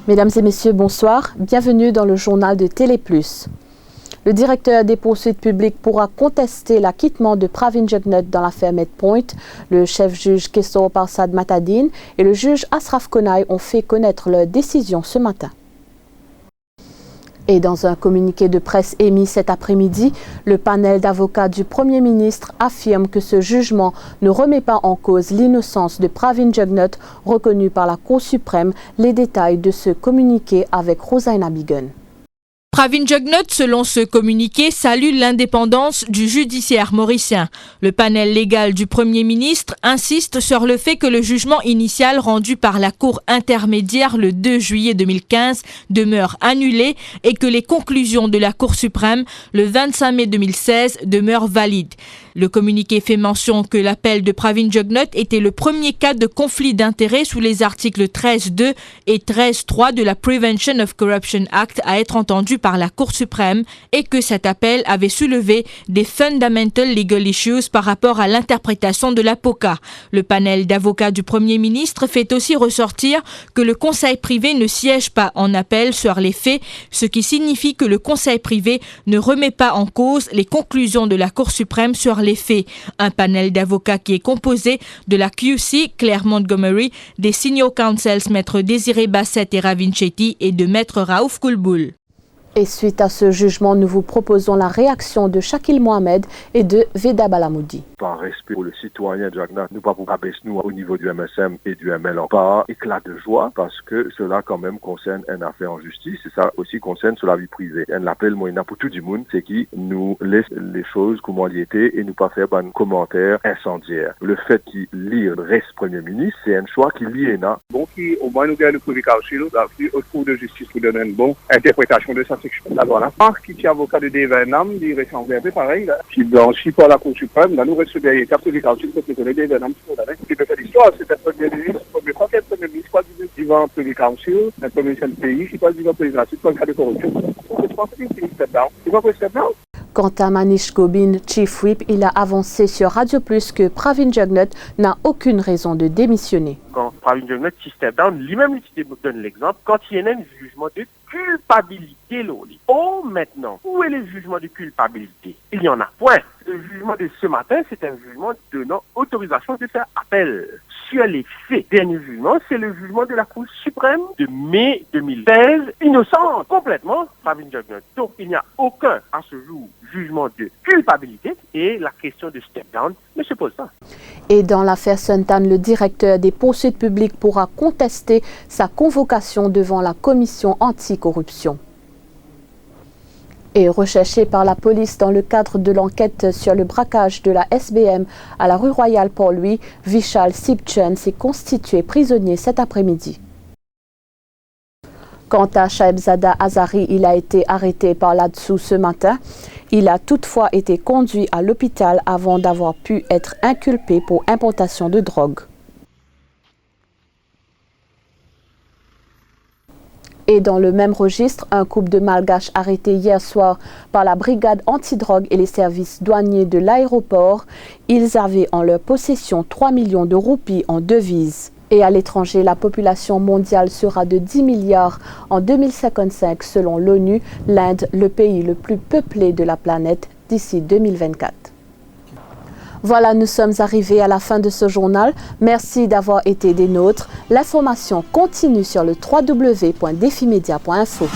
Mesdames et messieurs, bonsoir. Bienvenue dans le journal de Télé Plus. Le directeur des poursuites publiques pourra contester l'acquittement de Pravin Jugnut dans l'affaire Medpoint. Le chef-juge Kessor Parsad Matadine et le juge Ashraf Konai ont fait connaître leur décision ce matin. Et dans un communiqué de presse émis cet après-midi, le panel d'avocats du Premier ministre affirme que ce jugement ne remet pas en cause l'innocence de Pravin Jugnut, reconnu par la Cour suprême. Les détails de ce communiqué avec Rosaina Bigun. Pravin Jugnut, selon ce communiqué, salue l'indépendance du judiciaire mauricien. Le panel légal du Premier ministre insiste sur le fait que le jugement initial rendu par la Cour intermédiaire le 2 juillet 2015 demeure annulé et que les conclusions de la Cour suprême le 25 mai 2016 demeurent valides. Le communiqué fait mention que l'appel de Pravin Jugnut était le premier cas de conflit d'intérêts sous les articles 13.2 et 13.3 de la Prevention of Corruption Act à être entendu par la Cour suprême et que cet appel avait soulevé des fundamental legal issues par rapport à l'interprétation de la POCA. Le panel d'avocats du Premier ministre fait aussi ressortir que le conseil privé ne siège pas en appel sur les faits, ce qui signifie que le conseil privé ne remet pas en cause les conclusions de la Cour suprême sur les faits. Un panel d'avocats qui est composé de la QC, Claire Montgomery, des senior counsels Maître Désiré Bassett et Ravin Chetty et de Maître Raouf Koulboul. Et suite à ce jugement, nous vous proposons la réaction de Shakil Mohamed et de Veda Balamoudi. Par respect pour le citoyen Jugnut, nous ne pouvons pas rabaisser nous au niveau du MSM et du ML par éclat de joie parce que cela quand même concerne une affaire en justice et ça aussi concerne sur la vie privée. Un appel moyen pour tout le monde, c'est qui nous laisse les choses comme elles étaient et nous pas faire un commentaire incendiaire. Le fait qu'il lit reste Premier ministre, c'est un choix qu'il lit là. Bon, qui au moins nous gagne le Privy Council, la haute cour de justice pour donner une bonne interprétation de sa section. La loi. Marc, qui est avocat de Devenham, il ressemble un peu pareil, là. Qui blanchit par la Cour suprême, là, nous restons derrière le Privy Council pour que les Devenham soient là. Ce qui peut faire l'histoire, c'est un Premier ministre, premier ministre, quoi, devant le Privy Council, un Premier ministre du pays, qui passe devant le président, c'est pas un cas de corruption. Je pense que c'est une step down. C'est pas un step down. Quant à Manish Gobin, Chief Whip, il a avancé sur Radio Plus que Pravin Jugnut n'a aucune raison de démissionner. Quand Pravin Jugnut qui step down, lui-même il donne l'exemple, quand il y a un jugement de culpabilité, oh maintenant, où est le jugement de culpabilité? Il n'y en a point. Le jugement de ce matin, c'est un jugement donnant autorisation de faire appel. Sur les faits, dernier jugement, c'est le jugement de la Cour suprême de mai 2016, innocent complètement Pravin Jugnut. Donc il n'y a aucun, à ce jour, jugement de culpabilité et la question de step down ne se pose pas. Et dans l'affaire Suntan, le directeur des poursuites publiques pourra contester sa convocation devant la commission anticorruption. Et recherché par la police dans le cadre de l'enquête sur le braquage de la SBM à la rue Royale Port-Louis, Vishal Sibchand s'est constitué prisonnier cet après-midi. Quant à Shaibzada Azari, il a été arrêté par l'ADSOU ce matin. Il a toutefois été conduit à l'hôpital avant d'avoir pu être inculpé pour importation de drogue. Et dans le même registre, un couple de Malgaches arrêtés hier soir par la brigade antidrogue et les services douaniers de l'aéroport. Ils avaient en leur possession 3 millions de roupies en devises. Et à l'étranger, la population mondiale sera de 10 milliards en 2055 selon l'ONU, l'Inde, le pays le plus peuplé de la planète d'ici 2024. Voilà, nous sommes arrivés à la fin de ce journal. Merci d'avoir été des nôtres. L'information continue sur le www.defimedia.info.